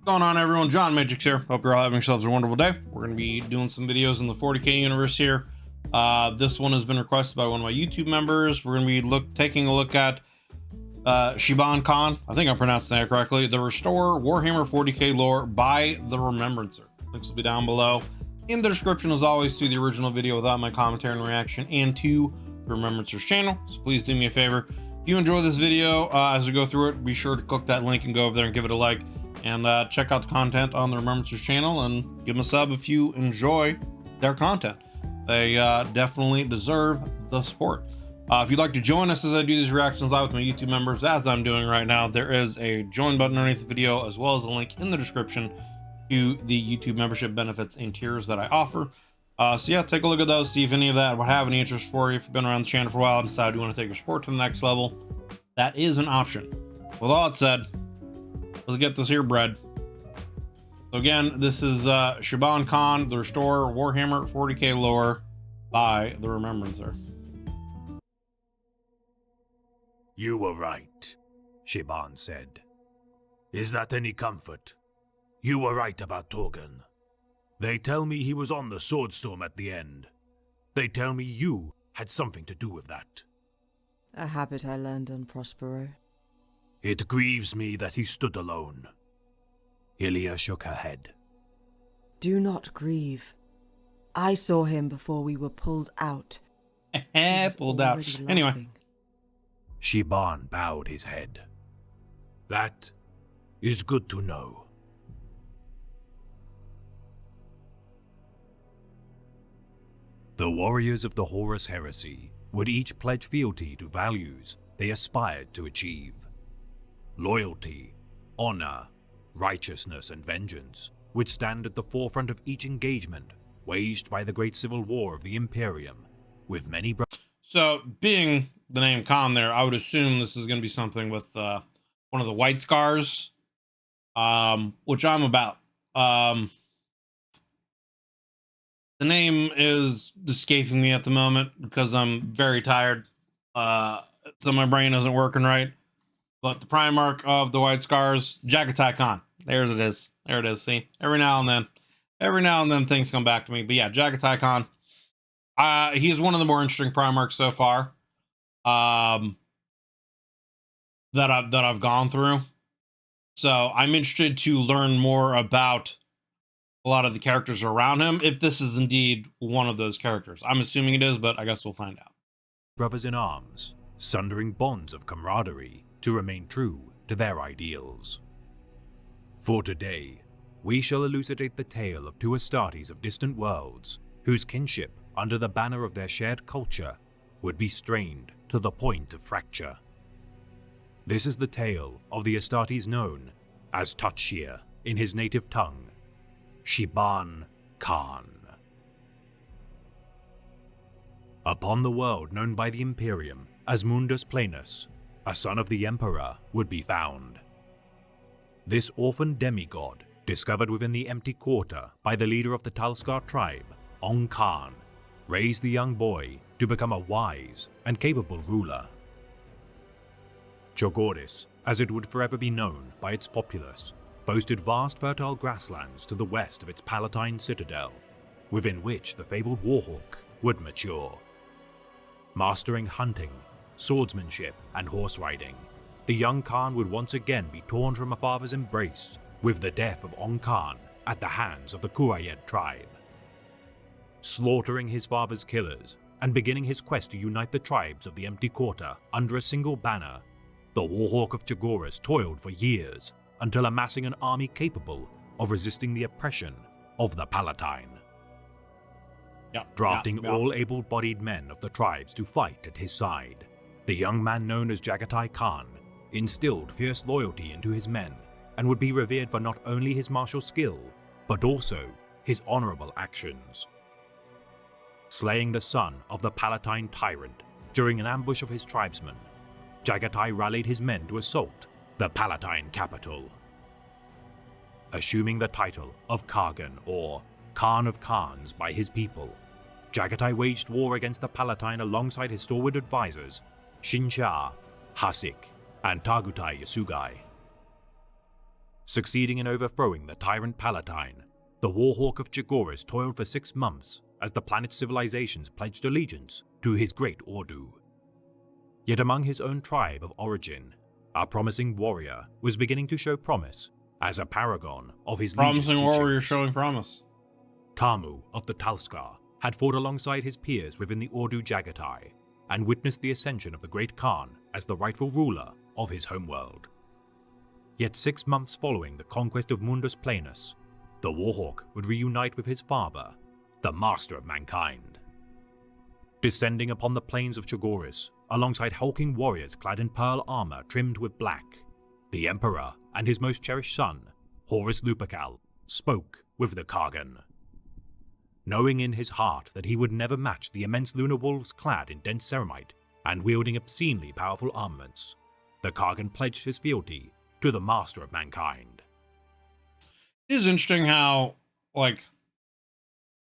What's going on, everyone? John Matrix here. Hope you're all having yourselves a wonderful day. We're going to be doing some videos in the 40K universe here. This one has been requested by one of my YouTube members. We're going to be taking a look at SHIBAN Khan. I think I'm pronouncing that correctly. The Restore Warhammer 40K lore by the Remembrancer. Links will be down below in the description, as always, to the original video without my commentary and reaction, and to the Remembrancer's channel. So please do me a favor. If you enjoy this video as we go through it, be sure to click that link and go over there and give it a like. And check out the content on the Remembrancer's channel and give them a sub if you enjoy their content. They definitely deserve the support. If you'd like to join us as I do these reactions live with my YouTube members, as I'm doing right now, there is a join button underneath the video, as well as a link in the description to the YouTube membership benefits and tiers that I offer. So yeah, take a look at those, see if any of that would have any interest for you. If you've been around the channel for a while and decide you want to take your support to the next level, that is an option. With all that said, let's get this here bread. So again, this is SHIBAN Khan, the Restore Warhammer 40K lore by the Remembrancer. You were right, SHIBAN said. Is that any comfort? You were right about Torgan. They tell me he was on the Swordstorm at the end. They tell me you had something to do with that. A habit I learned on Prospero. It grieves me that he stood alone. Ilya shook her head. Do not grieve. I saw him before we were pulled out. Pulled out. Anyway. SHIBAN bowed his head. That is good to know. The warriors of the Horus Heresy would each pledge fealty to values they aspired to achieve. Loyalty, honor, righteousness, and vengeance would stand at the forefront of each engagement waged by the great civil war of the Imperium, with many So, being the name Khan there, I would assume this is going to be something with one of the White Scars, which I'm about. The name is escaping me at the moment because I'm very tired, so my brain isn't working right. But the Primarch of the White Scars, Jagatai Khan. There it is. There it is. See, every now and then things come back to me. But yeah, Jagatai Khan. He's one of the more interesting Primarchs so far that I've gone through. So I'm interested to learn more about a lot of the characters around him, if this is indeed one of those characters. I'm assuming it is, but I guess we'll find out. brothers in arms, sundering bonds of camaraderie to remain true to their ideals. For today, we shall elucidate the tale of two Astartes of distant worlds, whose kinship under the banner of their shared culture would be strained to the point of fracture. This is the tale of the Astartes known as Tutshir in his native tongue, SHIBAN Khan. Upon the world known by the Imperium as Mundus Planus, a son of the Emperor would be found. This orphan demigod, discovered within the empty quarter by the leader of the Talskar tribe, Ong Khan, raised the young boy to become a wise and capable ruler. Chogoris, as it would forever be known by its populace, boasted vast fertile grasslands to the west of its Palatine citadel, within which the fabled Warhawk would mature. Mastering hunting, swordsmanship, and horse riding, the young Khan would once again be torn from a father's embrace with the death of Ong Khan at the hands of the Kurayed tribe. Slaughtering his father's killers and beginning his quest to unite the tribes of the Empty Quarter under a single banner, the Warhawk of Chogoris toiled for years until amassing an army capable of resisting the oppression of the Palatine. Drafting all able-bodied men of the tribes to fight at his side, the young man known as Jagatai Khan instilled fierce loyalty into his men and would be revered for not only his martial skill, but also his honorable actions. Slaying the son of the Palatine tyrant during an ambush of his tribesmen, Jagatai rallied his men to assault the Palatine capital. Assuming the title of Kargan, or Khan of Khans, by his people, Jagatai waged war against the Palatine alongside his stalwart advisors, Shinsha, Hasik, and Tagutai Yasugai. Succeeding in overthrowing the tyrant Palatine, the Warhawk of Chagoris toiled for 6 months as the planet's civilizations pledged allegiance to his great Ordu. Yet among his own tribe of origin, a promising warrior was beginning to show promise as a paragon of his Promising legion's warrior teachings. showing promise. Tamu of the Talskar had fought alongside his peers within the Ordu Jagatai and witnessed the ascension of the Great Khan as the rightful ruler of his homeworld. Yet 6 months following the conquest of Mundus Planus, the Warhawk would reunite with his father, the Master of Mankind. Descending upon the plains of Chagoris, alongside hulking warriors clad in pearl armor trimmed with black, the Emperor and his most cherished son, Horus Lupercal, spoke with the Kargan. Knowing in his heart that he would never match the immense lunar wolves clad in dense ceramite and wielding obscenely powerful armaments, the Kargan pledged his fealty to the Master of Mankind. It is interesting how, like,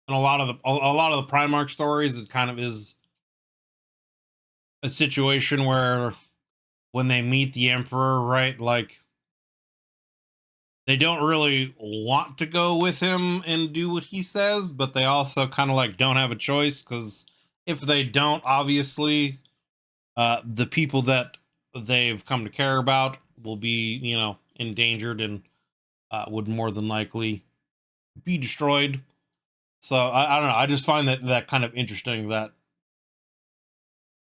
in a lot of the Primarch stories, it kind of is a situation where when they meet the Emperor, right, like, they don't really want to go with him and do what he says, but they also kind of like don't have a choice, because if they don't, obviously, the people that they've come to care about will be, you know, endangered and would more than likely be destroyed. So I don't know. I just find that kind of interesting that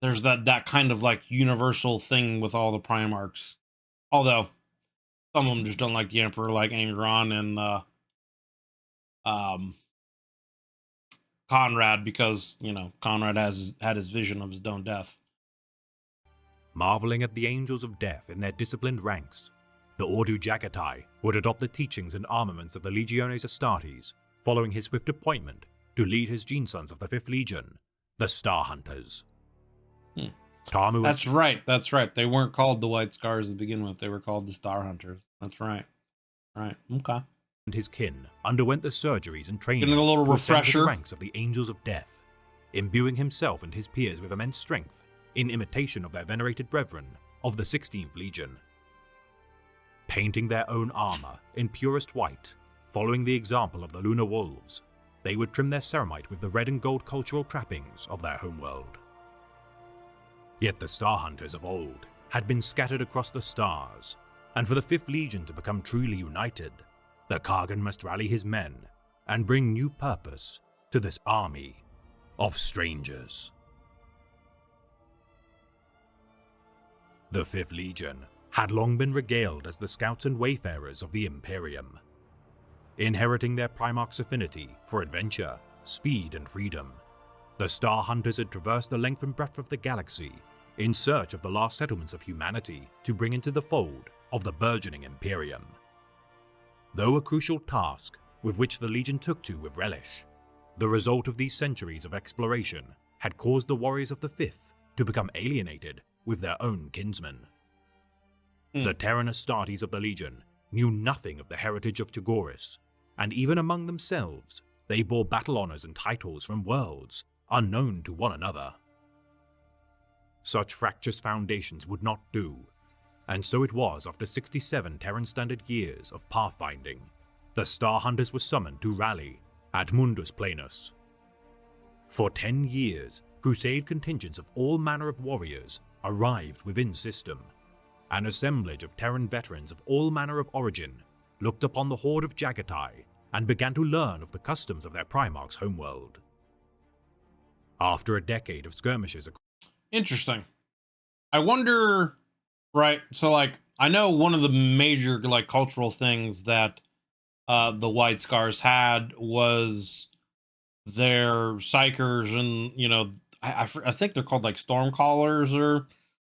there's that kind of like universal thing with all the Primarchs. Although some of them just don't like the Emperor, like Angron and Conrad, because, you know, Conrad had his vision of his own death. Marveling at the Angels of Death in their disciplined ranks, the Ordu Jagatai would adopt the teachings and armaments of the Legiones Astartes following his swift appointment to lead his gene sons of the 5th Legion, the Star Hunters. Tamu That's right. They weren't called the White Scars to begin with. They were called the Star Hunters. That's right. Right. Okay. and his kin underwent the surgeries and training Getting a little to ascend to refresher. the ranks of the Angels of Death, imbuing himself and his peers with immense strength in imitation of their venerated brethren of the 16th Legion. Painting their own armor in purest white, following the example of the Lunar Wolves, they would trim their ceramite with the red and gold cultural trappings of their homeworld. Yet the Star Hunters of old had been scattered across the stars, and for the 5th Legion to become truly united, the Kargan must rally his men and bring new purpose to this army of strangers. The 5th Legion had long been regaled as the scouts and wayfarers of the Imperium. Inheriting their Primarch's affinity for adventure, speed, and freedom, the Star Hunters had traversed the length and breadth of the galaxy in search of the last settlements of humanity to bring into the fold of the burgeoning Imperium. Though a crucial task with which the Legion took to with relish, the result of these centuries of exploration had caused the warriors of the 5th to become alienated with their own kinsmen. The Terran Astartes of the Legion knew nothing of the heritage of Chagoris, and even among themselves, they bore battle honors and titles from worlds unknown to one another. Such fractious foundations would not do, and so it was after 67 Terran Standard years of pathfinding, the Star Hunters were summoned to rally at Mundus Planus. For 10 years, crusade contingents of all manner of warriors arrived within system. An assemblage of Terran veterans of all manner of origin looked upon the horde of Jagatai and began to learn of the customs of their Primarch's homeworld. After a decade of skirmishes... Interesting. I wonder, right, so, like, I know one of the major, like, cultural things that the White Scars had was their psychers, and, you know, I think they're called, like, Stormcallers, or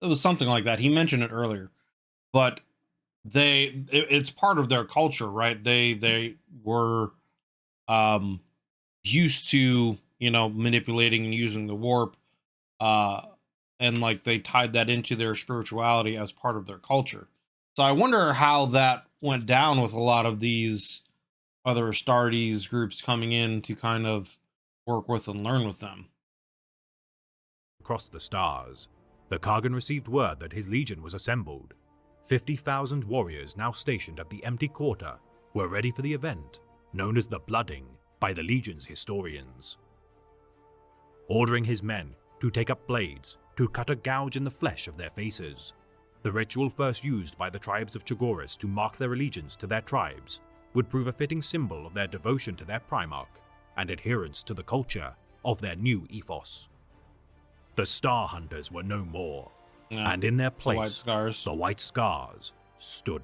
it was something like that. He mentioned it earlier. But it's part of their culture, right? They were used to, you know, manipulating and using the warp, and like they tied that into their spirituality as part of their culture. So I wonder how that went down with a lot of these other Astartes groups coming in to kind of work with and learn with them. Across the stars, the Kargan received word that his legion was assembled, 50,000 warriors now stationed at the empty quarter were ready for the event, known as the Blooding by the Legion's historians. Ordering his men to take up blades to cut a gouge in the flesh of their faces, the ritual first used by the tribes of Chagoris to mark their allegiance to their tribes would prove a fitting symbol of their devotion to their Primarch and adherence to the culture of their new ethos. The Star Hunters were no more, and in their place, the White Scars stood.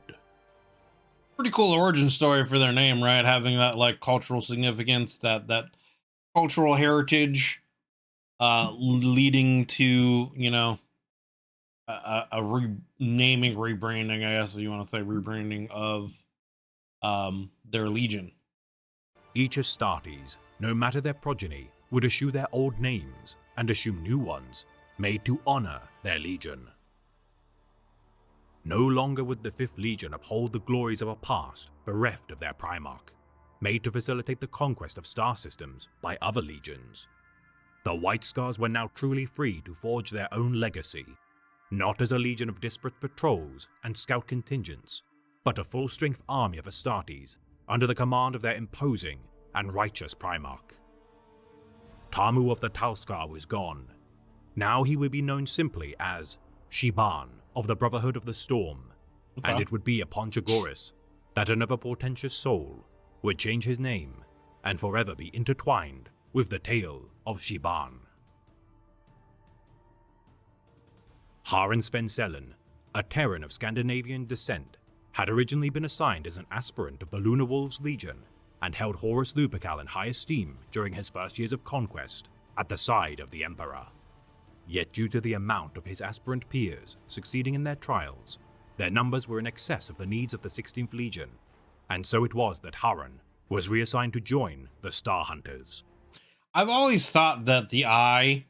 Pretty cool origin story for their name, right? Having that like cultural significance, that cultural heritage, leading to, you know, a rebranding, I guess if you want to say rebranding of their legion. Each Astartes, no matter their progeny, would eschew their old names and assume new ones, made to honor their legion. No longer would the 5th Legion uphold the glories of a past bereft of their Primarch, made to facilitate the conquest of star systems by other legions. The White Scars were now truly free to forge their own legacy, not as a legion of disparate patrols and scout contingents, but a full-strength army of Astartes under the command of their imposing and righteous Primarch. Tamu of the Talskar was gone. Now he would be known simply as SHIBAN of the Brotherhood of the Storm, and it would be upon Chagoris that another portentous soul would change his name and forever be intertwined with the tale of SHIBAN. Haren Svensellen, a Terran of Scandinavian descent, had originally been assigned as an aspirant of the Lunar Wolves Legion and held Horus Lupercal in high esteem during his first years of conquest at the side of the Emperor. Yet due to the amount of his aspirant peers succeeding in their trials, their numbers were in excess of the needs of the 16th Legion, and so it was that Haren was reassigned to join the Star Hunters. I've always thought that the eye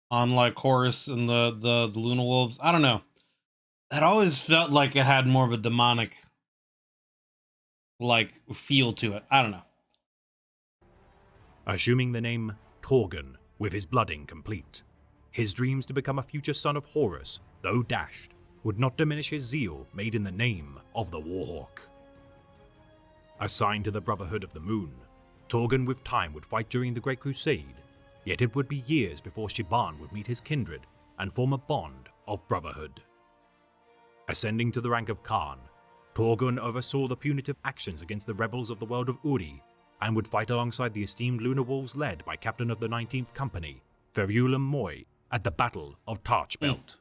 on like Horus and the Lunar Wolves, I don't know, that always felt like it had more of a demonic like feel to it. I don't know. Assuming the name Torgun with his blooding complete, his dreams to become a future son of Horus, though dashed, would not diminish his zeal made in the name of the Warhawk. Assigned to the Brotherhood of the Moon, Torgun with time would fight during the Great Crusade, yet it would be years before SHIBAN would meet his kindred and form a bond of brotherhood. Ascending to the rank of Khan, Torgun oversaw the punitive actions against the rebels of the world of Uri, and would fight alongside the esteemed Lunar Wolves led by Captain of the 19th Company, Ferulam Moy, at the Battle of Tarch Belt.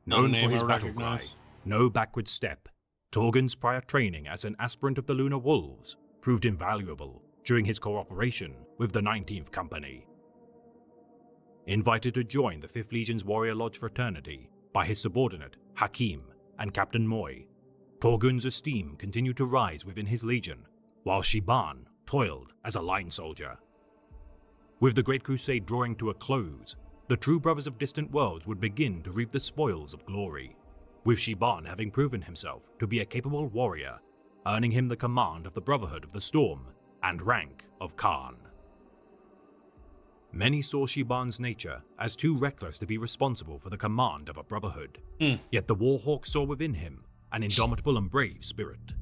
Known for his battle cry, no backward step, Torgun's prior training as an aspirant of the Lunar Wolves proved invaluable during his cooperation with the 19th Company. Invited to join the 5th Legion's Warrior Lodge fraternity by his subordinate Hakim and Captain Moy, Torgun's esteem continued to rise within his legion, while SHIBAN toiled as a line soldier. With the Great Crusade drawing to a close, the true brothers of distant worlds would begin to reap the spoils of glory, with SHIBAN having proven himself to be a capable warrior, earning him the command of the Brotherhood of the Storm and rank of Khan. Many saw SHIBAN's nature as too reckless to be responsible for the command of a brotherhood, yet the Warhawk saw within him an indomitable and brave spirit.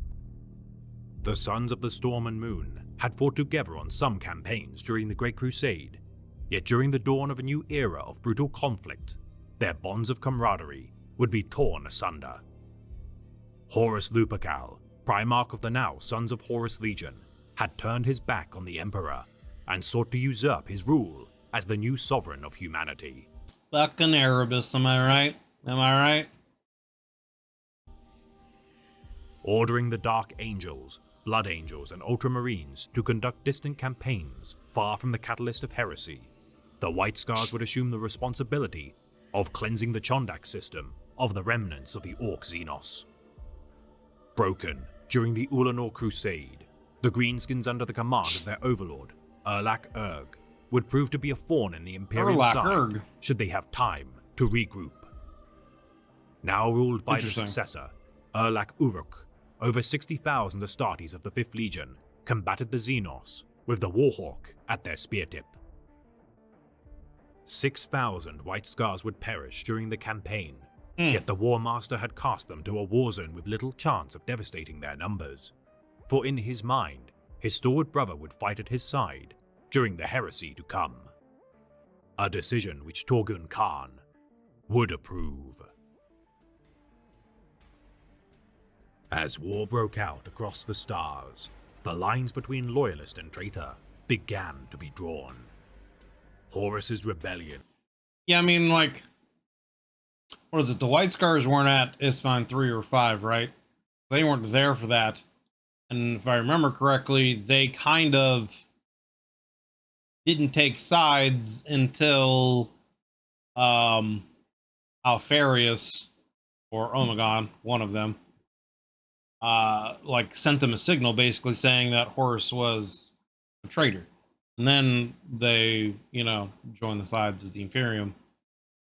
The Sons of the Storm and Moon had fought together on some campaigns during the Great Crusade, yet during the dawn of a new era of brutal conflict, their bonds of camaraderie would be torn asunder. Horus Lupercal, Primarch of the now Sons of Horus Legion, had turned his back on the Emperor and sought to usurp his rule as the new sovereign of humanity. Fucking Erebus, am I right? Am I right? Ordering the Dark Angels, Blood Angels, and Ultramarines to conduct distant campaigns far from the catalyst of heresy, the White Scars would assume the responsibility of cleansing the Chondak system of the remnants of the Orc Xenos. Broken during the Ulanor Crusade, the Greenskins under the command of their overlord, Erlak Erg, would prove to be a thorn in the Imperial side should they have time to regroup. Now ruled by the successor, Erlak Uruk, over 60,000 Astartes of the 5th Legion combated the Xenos, with the Warhawk at their spear tip. 6,000 White Scars would perish during the campaign, Yet the War Master had cast them to a war zone with little chance of devastating their numbers. For in his mind, his stalwart brother would fight at his side during the heresy to come. A decision which Torgun Khan would approve. As war broke out across the stars, the lines between loyalist and traitor began to be drawn. Horus's rebellion. Yeah, I mean, like, what is it? The White Scars weren't at Isfahan 3 or 5, right? They weren't there for that. And if I remember correctly, they kind of didn't take sides until Alfarius, or Omegon, one of them, like sent them a signal basically saying that Horus was a traitor. And then they, you know, joined the sides of the Imperium,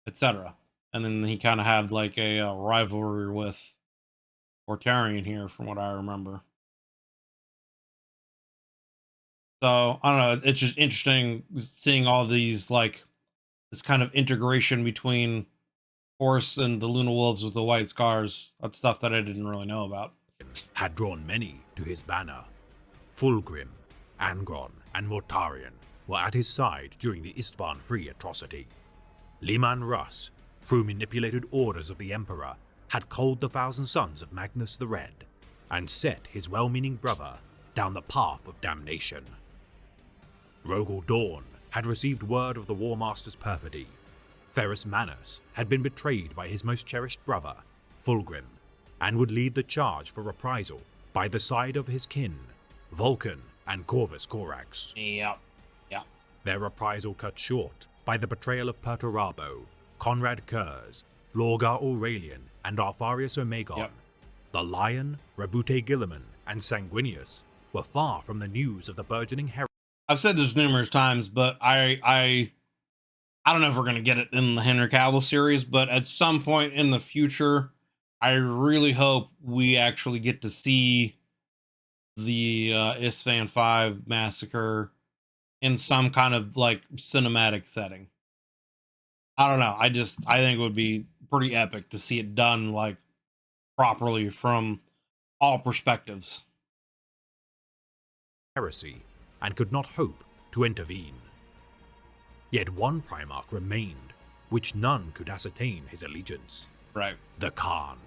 etc. And then he kind of had like a rivalry with Mortarion here, from what I remember. So, I don't know, it's just interesting seeing all these, like, this kind of integration between Horus and the Luna Wolves with the White Scars. That's stuff that I didn't really know about. Had drawn many to his banner. Fulgrim, Angron, and Mortarion were at his side during the Isfahan 3 atrocity. Leman Russ, through manipulated orders of the Emperor, had culled the Thousand Sons of Magnus the Red, and set his well-meaning brother down the path of damnation. Rogel Dawn had received word of the War Master's perfidy. Ferrus Manus had been betrayed by his most cherished brother, Fulgrim, and would lead the charge for reprisal by the side of his kin, Vulcan and Corvus Corax. Yep. Their reprisal cut short by the betrayal of Perturabo, Conrad Kurz, Lorgar Aurelian, and Artharius Omegon. Yep. The Lion, Rabute Gilliman, and Sanguinius were far from the news of the burgeoning heresy. I've said this numerous times, but I don't know if we're going to get it in the Henry Cavill series, but at some point in the future, I really hope we actually get to see the Isfahan 5 massacre in some kind of, like, cinematic setting. I don't know. I think it would be pretty epic to see it done, like, properly from all perspectives. Heresy, and could not hope to intervene. Yet one Primarch remained, which none could ascertain his allegiance. Right. The Khan.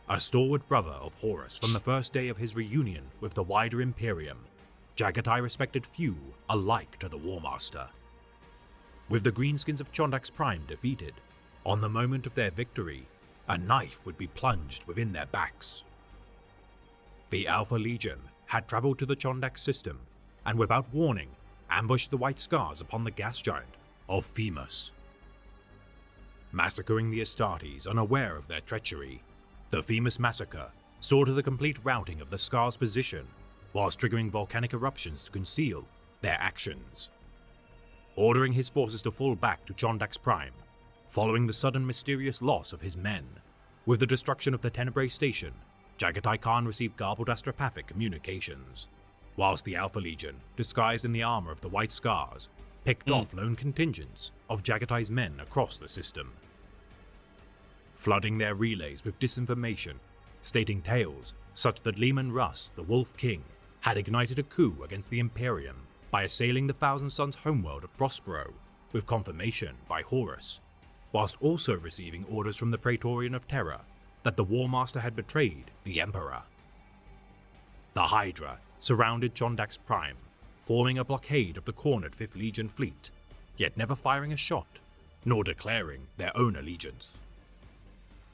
A stalwart brother of Horus from the first day of his reunion with the wider Imperium, Jagatai respected few alike to the War Master. With the Greenskins of Chondax Prime defeated, on the moment of their victory, a knife would be plunged within their backs. The Alpha Legion had travelled to the Chondax system, and without warning, ambushed the White Scars upon the gas giant of Themis. Massacring the Astartes unaware of their treachery, the Themis massacre saw to the complete routing of the Scars' position, whilst triggering volcanic eruptions to conceal their actions. Ordering his forces to fall back to Chondax Prime, following the sudden mysterious loss of his men, with the destruction of the Tenebrae station, Jagatai Khan received garbled astropathic communications, whilst the Alpha Legion, disguised in the armor of the White Scars, picked off lone contingents of Jagatai's men across the system, flooding their relays with disinformation, stating tales such that Leman Russ, the Wolf King, had ignited a coup against the Imperium by assailing the Thousand Sons homeworld of Prospero, with confirmation by Horus, whilst also receiving orders from the Praetorian of Terror that the War Master had betrayed the Emperor. The Hydra surrounded Chondax Prime, forming a blockade of the cornered 5th Legion fleet, yet never firing a shot, nor declaring their own allegiance.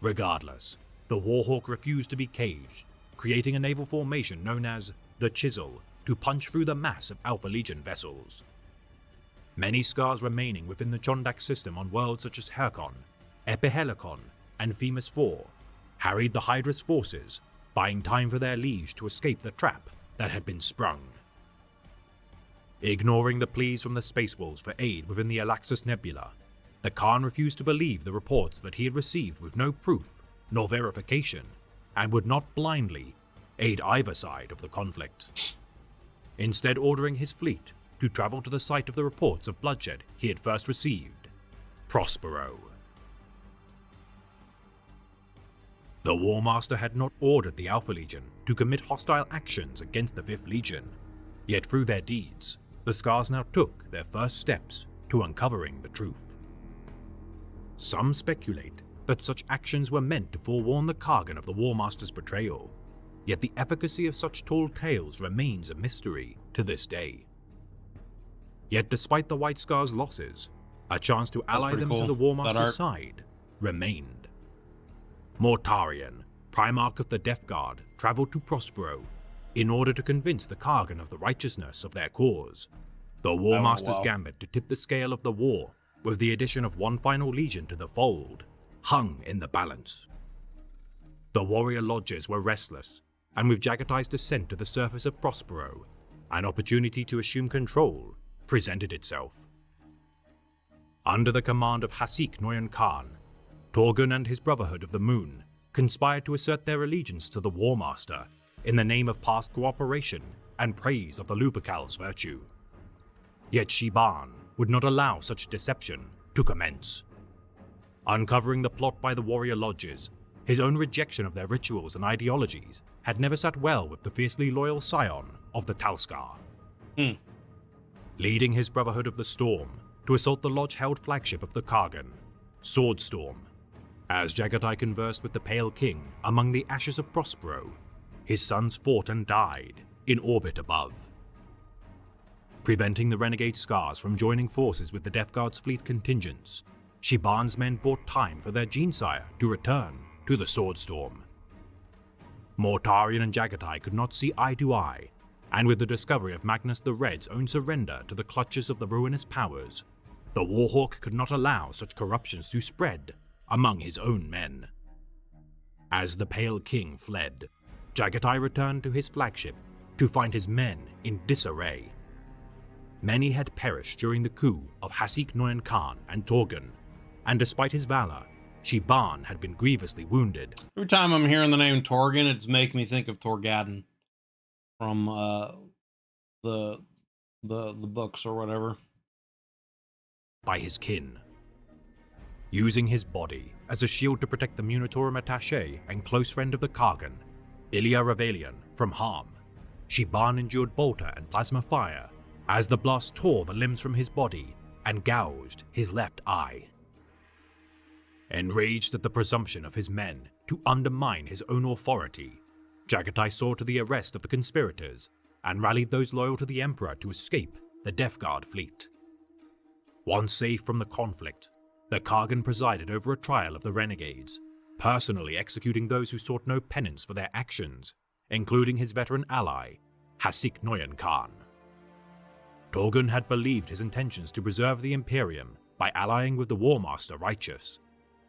Regardless, the Warhawk refused to be caged, creating a naval formation known as the Chisel to punch through the mass of Alpha Legion vessels. Many Scars remaining within the Chondax system on worlds such as Hercon, Epihelicon, and Themis IV harried the Hydra's forces, buying time for their liege to escape the trap that had been sprung. Ignoring the pleas from the Space Wolves for aid within the Alaxus Nebula, the Khan refused to believe the reports that he had received with no proof nor verification, and would not blindly aid either side of the conflict. Instead ordering his fleet to travel to the site of the reports of bloodshed he had first received, Prospero. The War Master had not ordered the Alpha Legion to commit hostile actions against the 5th Legion, yet through their deeds, the Scars now took their first steps to uncovering the truth. Some speculate that such actions were meant to forewarn the Kargan of the War Master's betrayal, yet the efficacy of such tall tales remains a mystery to this day. Yet despite the White Scars' losses, a chance to ally them to the War Master's side remained. Mortarion, Primarch of the Death Guard, travelled to Prospero in order to convince the Kargan of the righteousness of their cause. The War Master's gambit to tip the scale of the war, with the addition of one final legion to the fold, hung in the balance. The warrior lodges were restless, and with Jagatai's descent to the surface of Prospero, an opportunity to assume control presented itself. Under the command of Hasik Noyan Khan, Torgun and his Brotherhood of the Moon conspired to assert their allegiance to the War Master in the name of past cooperation and praise of the Lupercal's virtue. Yet SHIBAN would not allow such deception to commence. Uncovering the plot by the warrior lodges, his own rejection of their rituals and ideologies had never sat well with the fiercely loyal scion of the Talskar. Leading his Brotherhood of the Storm to assault the lodge-held flagship of the Kargan, Swordstorm, as Jagatai conversed with the Pale King among the ashes of Prospero, his sons fought and died in orbit above. Preventing the renegade Scars from joining forces with the Death Guard's fleet contingents, SHIBAN's men bought time for their Genesire to return to the Swordstorm. Mortarion and Jagatai could not see eye to eye, and with the discovery of Magnus the Red's own surrender to the clutches of the ruinous powers, the Warhawk could not allow such corruptions to spread among his own men. As the Pale King fled, Jagatai returned to his flagship to find his men in disarray. Many had perished during the coup of Hasik Noyan Khan and Torgun, and despite his valor, SHIBAN had been grievously wounded. Every time I'm hearing the name Torgun, it's making me think of Torgadon from the books or whatever. By his kin. Using his body as a shield to protect the Munitorum attaché and close friend of the Kargan, Ilya Ravelian, from harm, SHIBAN endured bolter and plasma fire as the blast tore the limbs from his body and gouged his left eye. Enraged at the presumption of his men to undermine his own authority, Jagatai saw to the arrest of the conspirators and rallied those loyal to the Emperor to escape the Death Guard fleet. Once safe from the conflict, the Kargan presided over a trial of the renegades, personally executing those who sought no penance for their actions, including his veteran ally, Hasik Noyan Khan. Torgun had believed his intentions to preserve the Imperium by allying with the War Master Righteous,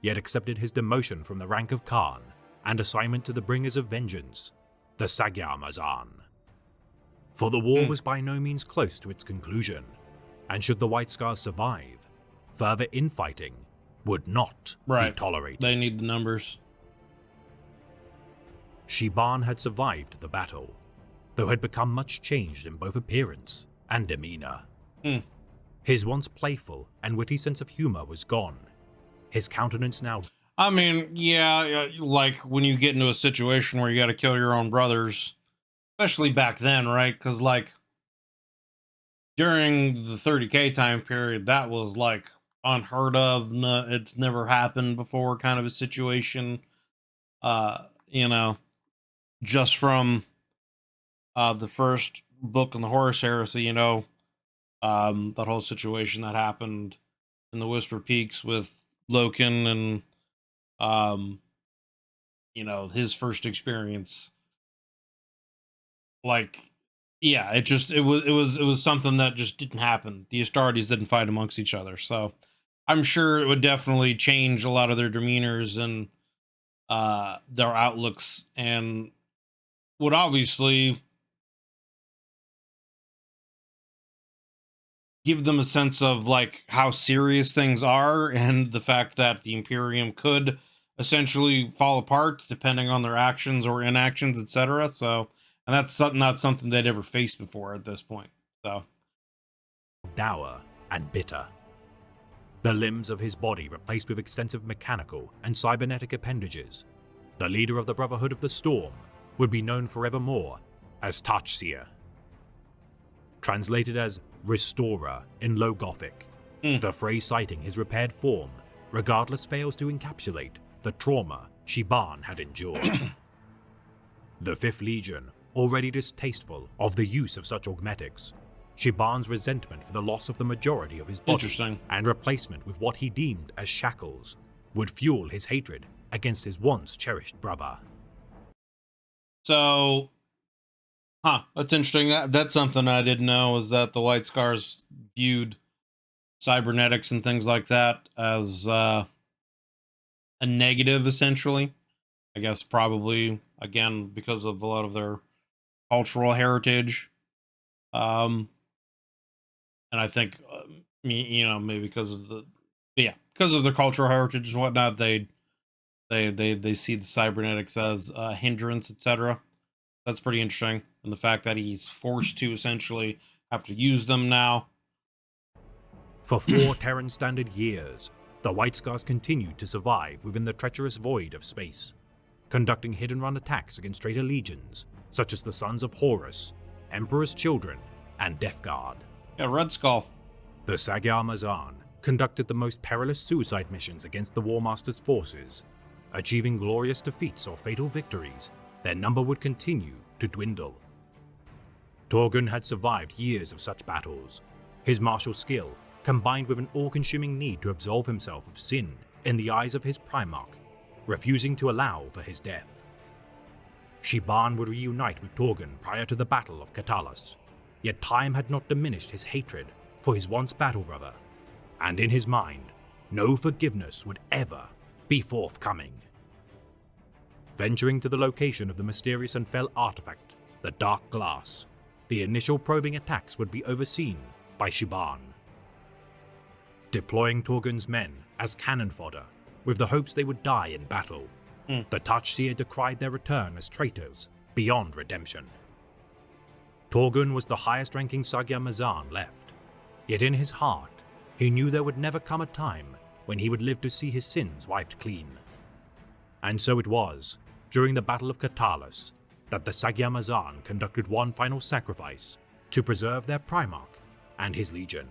yet accepted his demotion from the rank of Khan and assignment to the Bringers of Vengeance, the Magyar Mazan. For the war was by no means close to its conclusion, and should the White Scars survive, further infighting would not be tolerated. They need the numbers. SHIBAN had survived the battle, though had become much changed in both appearance and demeanor. His once playful and witty sense of humor was gone. His countenance now... I mean, yeah, like when you get into a situation where you got to kill your own brothers, especially back then, right? Because, like, during the 30K time period, that was, like, unheard of. No, it's never happened before kind of a situation. You know, just from the first book in the Horus Heresy, you know, that whole situation that happened in the Whisper Peaks with Loken and, you know, his first experience. Like, yeah, it was something that just didn't happen. The Astartes didn't fight amongst each other, so I'm sure it would definitely change a lot of their demeanors and their outlooks, and would obviously give them a sense of like how serious things are, and the fact that the Imperium could essentially fall apart depending on their actions or inactions, etc. So, and that's not something they'd ever faced before at this point. So, dour and bitter. The limbs of his body replaced with extensive mechanical and cybernetic appendages, the leader of the Brotherhood of the Storm, would be known forevermore as Touchseer. Translated as Restorer in Low Gothic, the phrase citing his repaired form regardless fails to encapsulate the trauma SHIBAN had endured. The 5th Legion, already distasteful of the use of such augmetics, SHIBAN's resentment for the loss of the majority of his body and replacement with what he deemed as shackles would fuel his hatred against his once cherished brother. So, that's interesting. That's something I didn't know, was that the White Scars viewed cybernetics and things like that as a negative, essentially. I guess probably, again, because of a lot of their cultural heritage. And I think, maybe because of because of their cultural heritage and whatnot, they see the cybernetics as a hindrance, etc. That's pretty interesting. And the fact that he's forced to essentially have to use them now. For 4 Terran Standard years, the White Scars continued to survive within the treacherous void of space, conducting hit-and-run attacks against traitor legions, such as the Sons of Horus, Emperor's Children, and Death Guard. Yeah, Red Skull. The Sagyar-Mazan conducted the most perilous suicide missions against the War Master's forces. Achieving glorious defeats or fatal victories, their number would continue to dwindle. Torgun had survived years of such battles. His martial skill, combined with an all-consuming need to absolve himself of sin in the eyes of his Primarch, refusing to allow for his death. SHIBAN would reunite with Torgun prior to the Battle of Katalas, yet time had not diminished his hatred for his once battle brother, and in his mind, no forgiveness would ever be forthcoming. Venturing to the location of the mysterious and fell artifact, the Dark Glass, the initial probing attacks would be overseen by SHIBAN. Deploying Torgun's men as cannon fodder, with the hopes they would die in battle, the Touchseer decried their return as traitors beyond redemption. Torgun was the highest-ranking Sagyar-Mazan left, yet in his heart, he knew there would never come a time when he would live to see his sins wiped clean. And so it was, during the Battle of Katalas, that the Sagyar-Mazan conducted one final sacrifice to preserve their Primarch and his legion.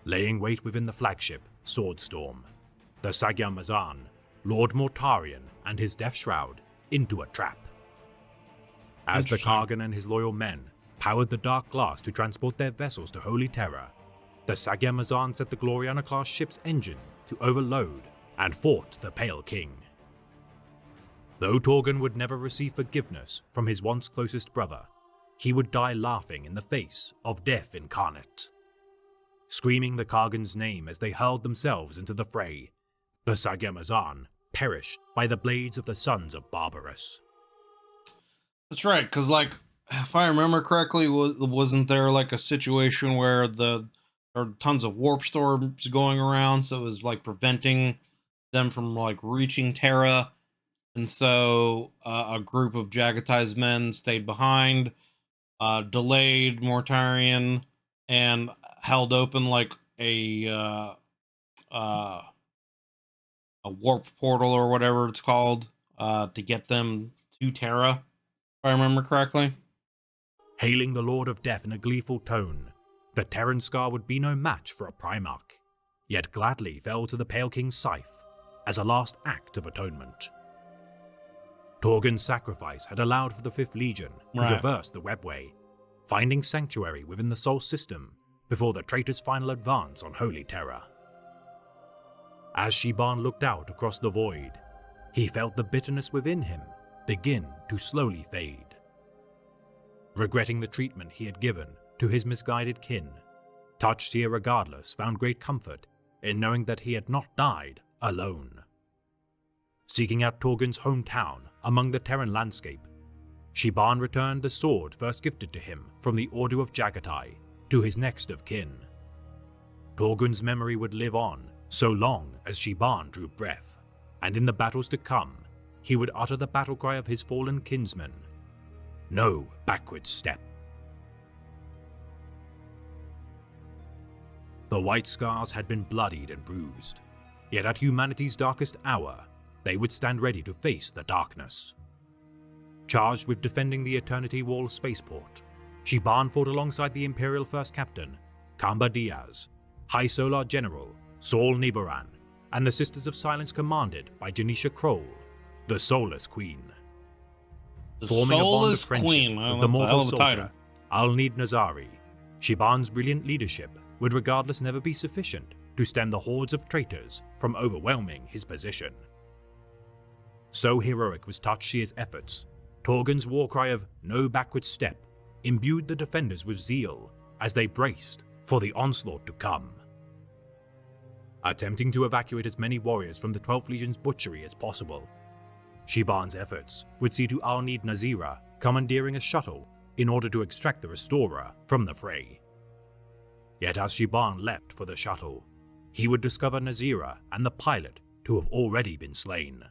Laying wait within the flagship, Swordstorm, the Sagyar-Mazan lured Mortarion and his Death Shroud into a trap. As the Kargan and his loyal men powered the Dark Glass to transport their vessels to Holy Terror, the Sagyar-Mazan set the Gloriana-class ship's engine to overload and fought the Pale King. Though Torgun would never receive forgiveness from his once closest brother, he would die laughing in the face of death incarnate. Screaming the Kargan's name as they hurled themselves into the fray, the Sagyar-Mazan perished by the blades of the Sons of Barbarous. That's right, because, if I remember correctly, wasn't there, a situation where there are tons of warp storms going around, so it was, preventing them from, reaching Terra, and so a group of Jagatai's men stayed behind, delayed Mortarion, and held open, a warp portal or whatever it's called, to get them to Terra, if I remember correctly. Hailing the Lord of Death in a gleeful tone, the Terran Scar would be no match for a Primarch, yet gladly fell to the Pale King's scythe as a last act of atonement. Torgun's sacrifice had allowed for the 5th Legion to traverse the webway, finding sanctuary within the Sol system before the traitor's final advance on Holy Terror. As SHIBAN looked out across the void, he felt the bitterness within him begin to slowly fade. Regretting the treatment he had given to his misguided kin, Touchseer regardless found great comfort in knowing that he had not died alone. Seeking out Torgun's hometown among the Terran landscape, SHIBAN returned the sword first gifted to him from the Order of Jagatai to his next of kin. Torgun's memory would live on so long as SHIBAN drew breath, and in the battles to come, he would utter the battle cry of his fallen kinsman, "No backward step." The White Scars had been bloodied and bruised, yet at humanity's darkest hour, they would stand ready to face the darkness. Charged with defending the Eternity Wall spaceport, SHIBAN fought alongside the Imperial First Captain, Kamba Diaz, High Solar General, Saul Nibiran, and the Sisters of Silence commanded by Janisha Kroll, the Soulless Queen. The Forming a bond of Soulless friendship Queen. with the mortal title. soldier, Al-Nid Nazari, SHIBAN's brilliant leadership would regardless never be sufficient to stem the hordes of traitors from overwhelming his position. So heroic was Tatshia's efforts, Torgun's war cry of "no backward step" imbued the defenders with zeal as they braced for the onslaught to come. Attempting to evacuate as many warriors from the 12th Legion's butchery as possible, SHIBAN's efforts would see to Al-Nid Nazira commandeering a shuttle in order to extract the Restorer from the fray. Yet as SHIBAN leapt for the shuttle, he would discover Nazira and the pilot to have already been slain.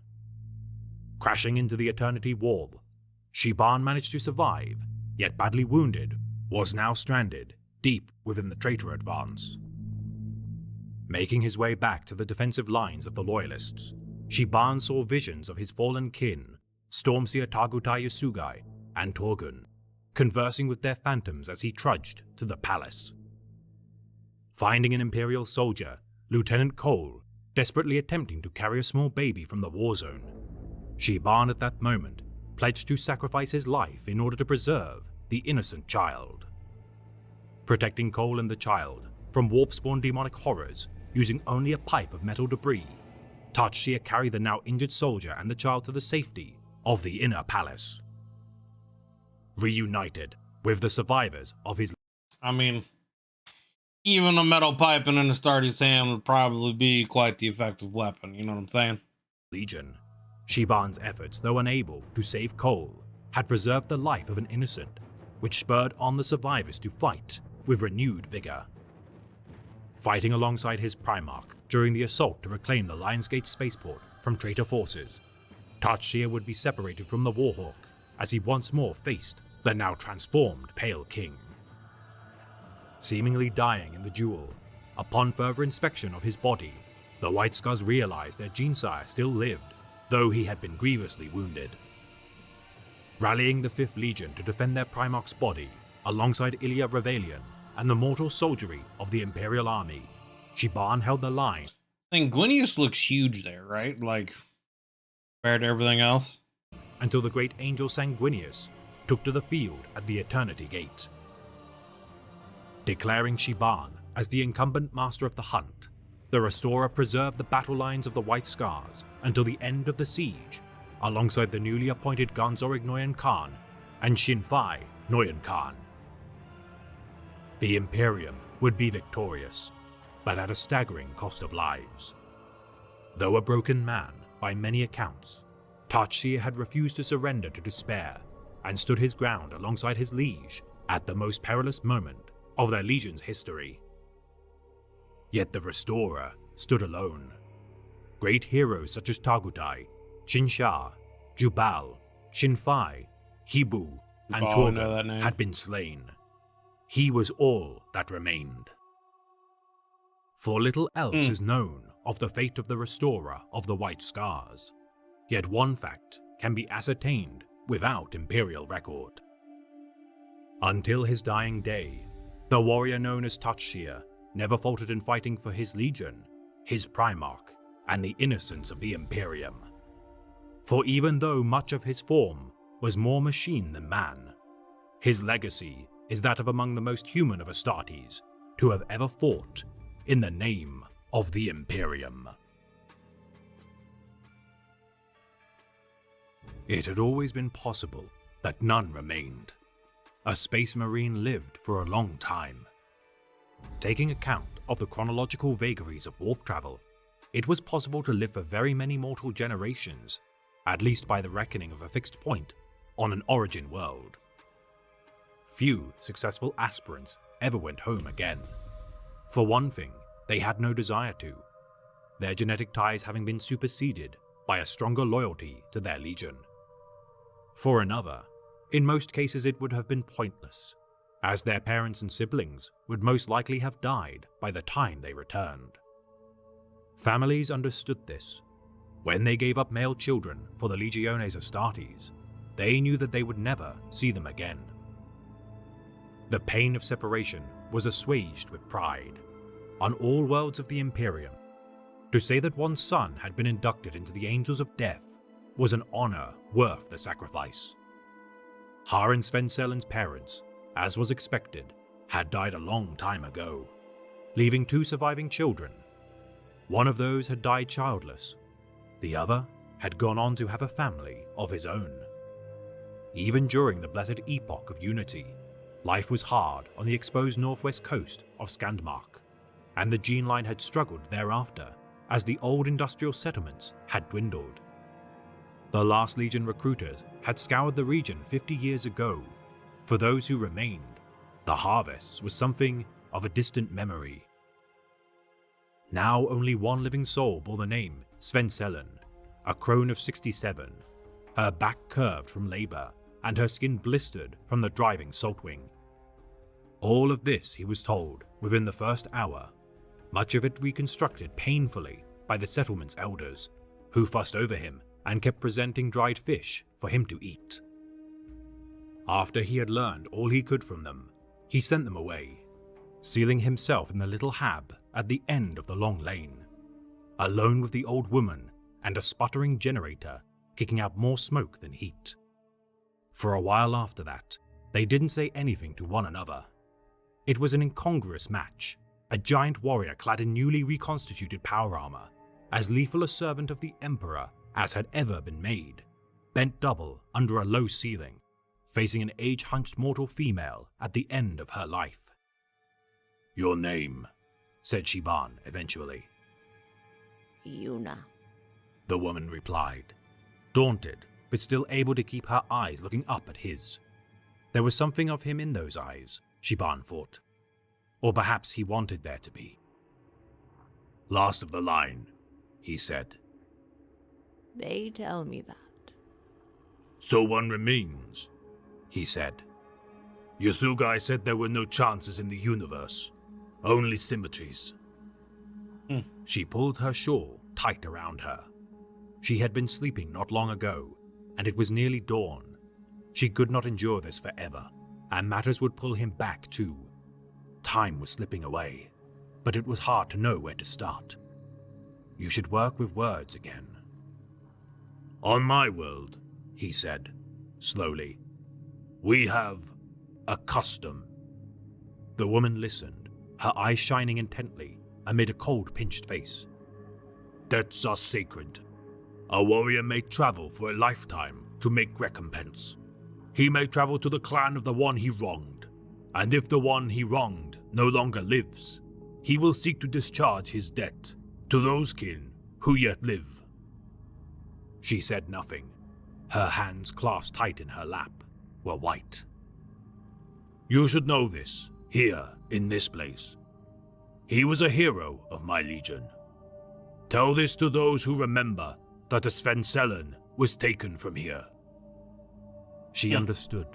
Crashing into the Eternity Wall, SHIBAN managed to survive, yet badly wounded, was now stranded deep within the traitor advance. Making his way back to the defensive lines of the Loyalists, SHIBAN saw visions of his fallen kin, Stormseer Tagutai Yasugai and Torgun, conversing with their phantoms as he trudged to the palace. Finding an Imperial soldier, Lieutenant Cole, desperately attempting to carry a small baby from the war zone, SHIBAN at that moment pledged to sacrifice his life in order to preserve the innocent child. Protecting Cole and the child from warp-spawn demonic horrors using only a pipe of metal debris, Tatsuya carried the now injured soldier and the child to the safety of the inner palace. Reunited with the survivors of his... I mean, even a metal pipe in an Astartes hand would probably be quite the effective weapon, you know what I'm saying? Legion, SHIBAN's efforts, though unable to save Cole, had preserved the life of an innocent, which spurred on the survivors to fight with renewed vigor. Fighting alongside his Primarch during the assault to reclaim the Lionsgate spaceport from traitor forces, Tatsuya would be separated from the Warhawk as he once more faced the now transformed Pale King. Seemingly dying in the duel, upon further inspection of his body, the White Scars realized their Genesire still lived, though he had been grievously wounded. Rallying the 5th Legion to defend their Primarch's body, alongside Ilya Revelian and the mortal soldiery of the Imperial Army, SHIBAN held the line. Sanguinius looks huge there, right? Like, compared to everything else. Until the great angel Sanguinius took to the field at the Eternity Gate. Declaring SHIBAN as the incumbent master of the hunt, the Restorer preserved the battle lines of the White Scars until the end of the siege, alongside the newly appointed Gonzorig Noyan Khan and Shinfai Noyan Khan. The Imperium would be victorious, but at a staggering cost of lives. Though a broken man by many accounts, Tatsuya had refused to surrender to despair and stood his ground alongside his liege at the most perilous moment of their legion's history. Yet the Restorer stood alone. Great heroes such as Tagutai, Chinsha, Jubal, Shinfai, Hibu, and Torga had been slain. He was all that remained. For little else is known of the fate of the Restorer of the White Scars, yet one fact can be ascertained without Imperial record. Until his dying day, the warrior known as Tatsuya never faltered in fighting for his legion, his Primarch, and the innocence of the Imperium. For even though much of his form was more machine than man, his legacy is that of among the most human of Astartes to have ever fought in the name of the Imperium. It had always been possible that none remained. A space marine lived for a long time. Taking account of the chronological vagaries of warp travel, it was possible to live for very many mortal generations, at least by the reckoning of a fixed point on an origin world. Few successful aspirants ever went home again. For one thing, they had no desire to, their genetic ties having been superseded by a stronger loyalty to their legion. For another, in most cases it would have been pointless, as their parents and siblings would most likely have died by the time they returned. Families understood this, When they gave up male children for the Legiones Astartes, they knew that they would never see them again. The pain of separation was assuaged with pride. On all worlds of the Imperium, to say that one's son had been inducted into the Angels of Death was an honor worth the sacrifice. Har and Sven Sellen's parents, as was expected, had died a long time ago, leaving 2 surviving children. One of those had died childless. The other had gone on to have a family of his own. Even during the blessed epoch of unity, life was hard on the exposed northwest coast of Skandmark, and the gene line had struggled thereafter as the old industrial settlements had dwindled. The last Legion recruiters had scoured the region 50 years ago. For those who remained, the harvests was something of a distant memory. Now only one living soul bore the name Sven Sellen, a crone of 67, her back curved from labor and her skin blistered from the driving saltwing. All of this he was told within the first hour, much of it reconstructed painfully by the settlement's elders, who fussed over him and kept presenting dried fish for him to eat. After he had learned all he could from them, he sent them away, sealing himself in the little hab at the end of the long lane, alone with the old woman and a sputtering generator kicking out more smoke than heat. For a while after that, they didn't say anything to one another. It was an incongruous match, a giant warrior clad in newly reconstituted power armor, as lethal a servant of the Emperor as had ever been made, bent double under a low ceiling, facing an age-hunched mortal female at the end of her life. "Your name," said SHIBAN eventually. Yuna. The woman replied, daunted but still able to keep her eyes looking up at his. There was something of him in those eyes, SHIBAN thought. Or perhaps he wanted there to be. "Last of the line," he said. They tell me that. "So one remains," he said. "Yasugai said there were no chances in the universe, only symmetries." She pulled her shawl tight around her. She had been sleeping not long ago, and it was nearly dawn. She could not endure this forever, and matters would pull him back too. Time was slipping away, but it was hard to know where to start. You should work with words again. "On my world," he said, slowly, "we have a custom." The woman listened, her eyes shining intently amid a cold, pinched face. "Debts are sacred. A warrior may travel for a lifetime to make recompense. He may travel to the clan of the one he wronged, and if the one he wronged no longer lives, he will seek to discharge his debt to those kin who yet live." She said nothing. Her hands clasped tight in her lap were white. "You should know this, here in this place. He was a hero of my legion. Tell this to those who remember that a Sven Sellen was taken from here." She understood.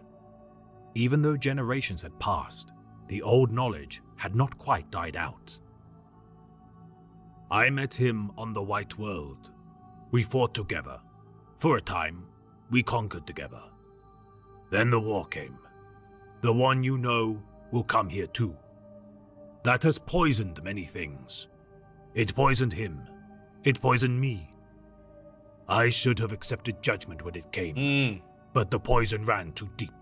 Even though generations had passed, the old knowledge had not quite died out. "I met him on the White World. We fought together. For a time, we conquered together. Then the war came. The one you know will come here too. That has poisoned many things. It poisoned him. It poisoned me. I should have accepted judgment when it came, but the poison ran too deep.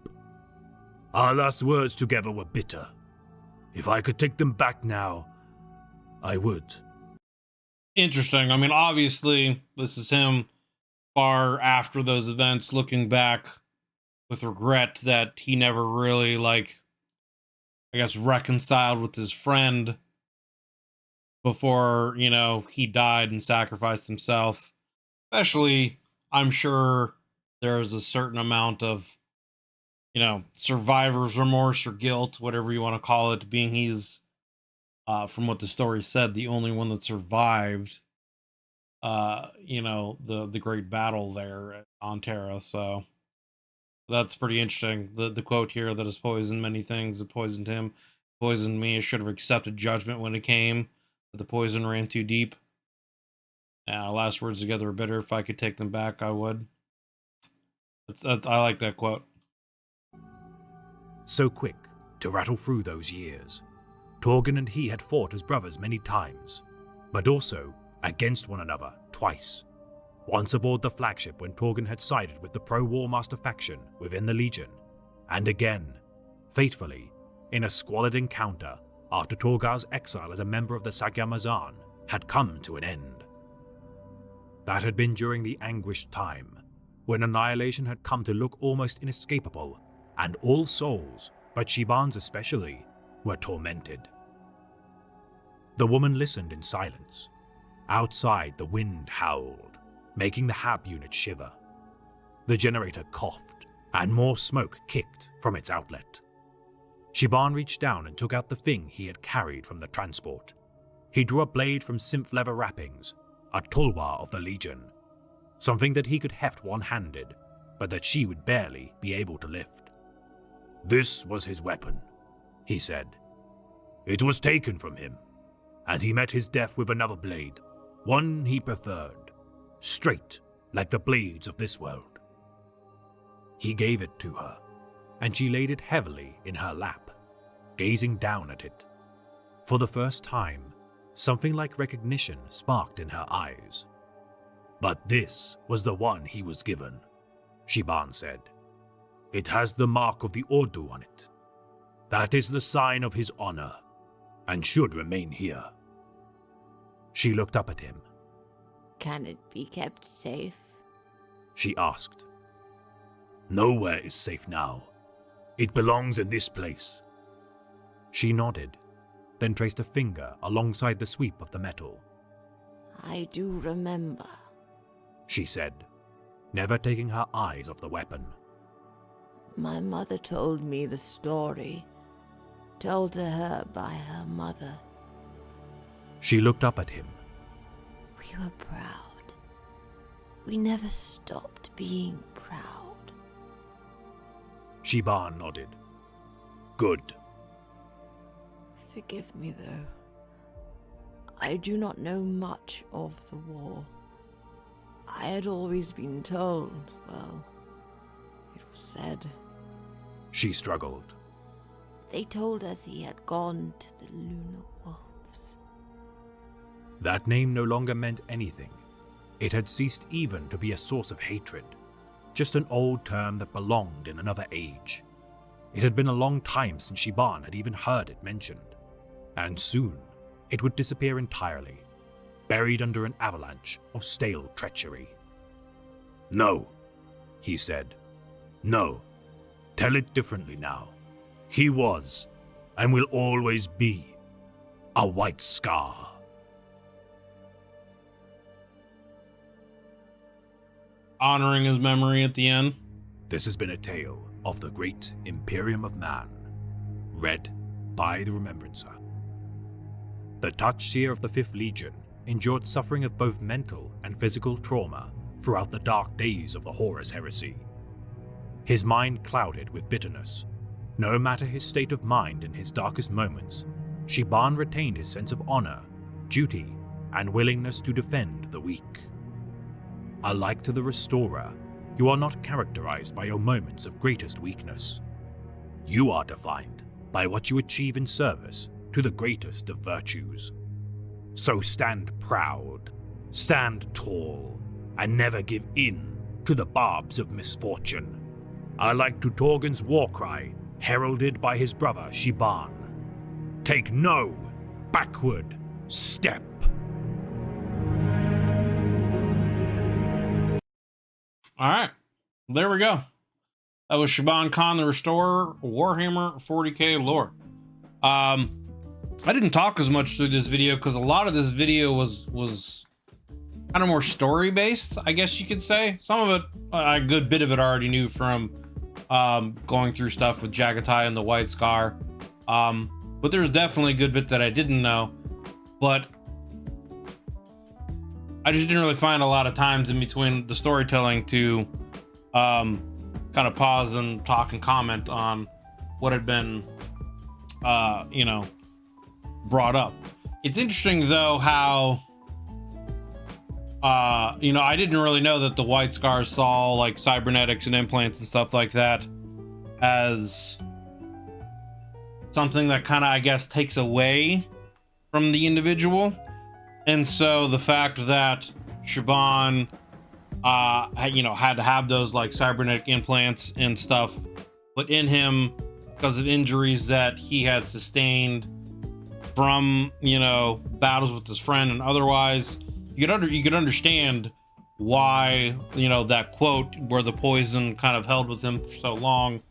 Our last words together were bitter. If I could take them back now, I would." Interesting. I mean, obviously, this is him far after those events, looking back with regret that he never really, reconciled with his friend before, he died and sacrificed himself. Especially, I'm sure there's a certain amount of, survivor's remorse or guilt, whatever you want to call it, being he's, from what the story said, the only one that survived, the great battle there on Terra. So that's pretty interesting. The quote here that has poisoned many things. It poisoned him, poisoned me. I should have accepted judgment when it came, but the poison ran too deep. Yeah, last words together are bitter. If I could take them back, I would. I like that quote. So quick to rattle through those years, Torgon and he had fought as brothers many times, but also against one another twice. Once aboard the flagship when Torgon had sided with the pro-War Master faction within the Legion, and again, fatefully, in a squalid encounter after Torgar's exile as a member of the Sagyamazan had come to an end. That had been during the anguished time, when annihilation had come to look almost inescapable, and all souls, but SHIBAN's especially, were tormented. The woman listened in silence. Outside, the wind howled, making the HAB unit shiver. The generator coughed, and more smoke kicked from its outlet. SHIBAN reached down and took out the thing he had carried from the transport. He drew a blade from synth leather wrappings, a tulwar of the Legion, something that he could heft one-handed, but that she would barely be able to lift. This was his weapon, he said. It was taken from him, and he met his death with another blade, one he preferred, straight like the blades of this world. He gave it to her, and she laid it heavily in her lap, gazing down at it. For the first time, something like recognition sparked in her eyes. But this was the one he was given, SHIBAN said. It has the mark of the Ordu on it. That is the sign of his honor, and should remain here. She looked up at him. Can it be kept safe? She asked. Nowhere is safe now. It belongs in this place. She nodded, then traced a finger alongside the sweep of the metal. I do remember, she said, never taking her eyes off the weapon. my mother told me the story, told to her by her mother. She looked up at him. We were proud. We never stopped being proud. SHIBAN nodded. Good. Forgive me, though. I do not know much of the war. I had always been told, well, it was said. She struggled. They told us he had gone to the Lunar Wolves. That name no longer meant anything. It had ceased even to be a source of hatred, just an old term that belonged in another age. It had been a long time since SHIBAN had even heard it mentioned, and soon it would disappear entirely, buried under an avalanche of stale treachery. No, he said. No, tell it differently now. He was, and will always be, a white scar. Honoring his memory at the end. This has been a tale of the great Imperium of Man, read by the Remembrancer. The touched seer of the 5th Legion endured suffering of both mental and physical trauma throughout the dark days of the Horus Heresy. His mind clouded with bitterness. No matter his state of mind in his darkest moments, SHIBAN retained his sense of honor, duty, and willingness to defend the weak. Alike to the Restorer, you are not characterized by your moments of greatest weakness. You are defined by what you achieve in service to the greatest of virtues. So stand proud, stand tall, and never give in to the barbs of misfortune. Alike to Torgon's war cry, heralded by his brother SHIBAN. Take no backward step. All right, there we go. That was SHIBAN Khan the Restorer, Warhammer 40K lore. I didn't talk as much through this video because a lot of this video was kind of more story based, I guess you could say. Some of it, a good bit of it, I already knew from going through stuff with Jagatai and the White Scar. But there's definitely a good bit that I didn't know. But I just didn't really find a lot of times in between the storytelling to kind of pause and talk and comment on what had been, you know, brought up. It's interesting though how You know, I didn't really know that the White Scars saw like cybernetics and implants and stuff like that as something that kind of, I guess, takes away from the individual. And so the fact that SHIBAN, you know, had to have those like cybernetic implants and stuff put in him because of injuries that he had sustained from, you know, battles with his friend and otherwise, you could understand why, you know, that quote where the poison kind of held with him for so long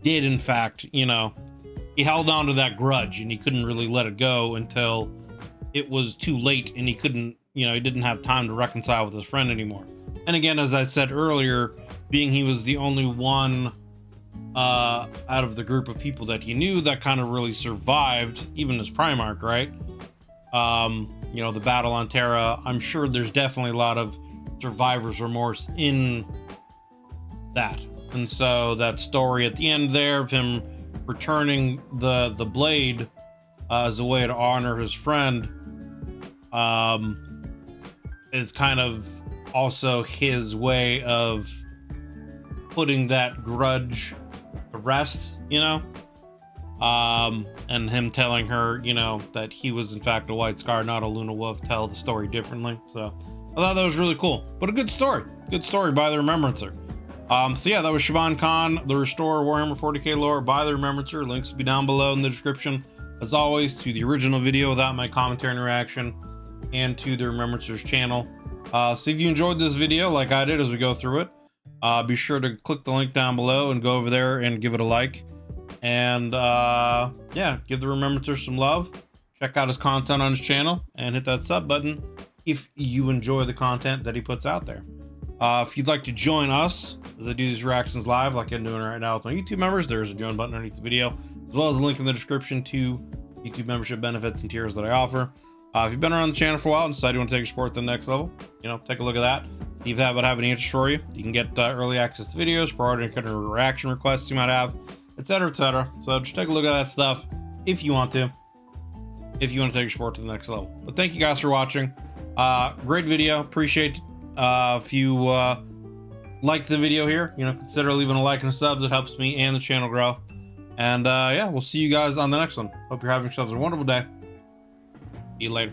did in fact, you know, he held on to that grudge and he couldn't really let it go until it was too late and he couldn't, you know, he didn't have time to reconcile with his friend anymore. And again, as I said earlier, being he was the only one out of the group of people that he knew that kind of really survived, even as Primarch, right? You know, the battle on Terra, I'm sure there's definitely a lot of survivor's remorse in that. And so that story at the end there of him returning the blade as a way to honor his friend is kind of also his way of putting that grudge to rest, you know, and him telling her, you know, that he was in fact a White Scar, not a Luna Wolf, tell the story differently. So I thought that was really cool, but a good story by the Remembrancer. So yeah, that was SHIBAN Khan, the Restore Warhammer 40K lore by the Remembrancer. Links will be down below in the description, as always, to the original video without my commentary and reaction, and to the Remembrancer's channel. So if you enjoyed this video like I did as we go through it, be sure to click the link down below and go over there and give it a like. And yeah, give the Remembrancer some love. Check out his content on his channel and hit that sub button if you enjoy the content that he puts out there. If you'd like to join us as I do these reactions live like I'm doing right now with my YouTube members, there's a join button underneath the video, as well as a link in the description to YouTube membership benefits and tiers that I offer. If you've been around the channel for a while and decide you want to take your sport to the next level, you know, take a look at that. See if that would have any interest for you. You can get early access to videos, priority kind of reaction requests you might have, etc., etc. So just take a look at that stuff if you want to take your sport to the next level. But thank you guys for watching. Great video. Appreciate if you like the video here, you know, consider leaving a like and a sub. It helps me and the channel grow. And yeah, we'll see you guys on the next one. Hope you're having yourselves a wonderful day. See you later.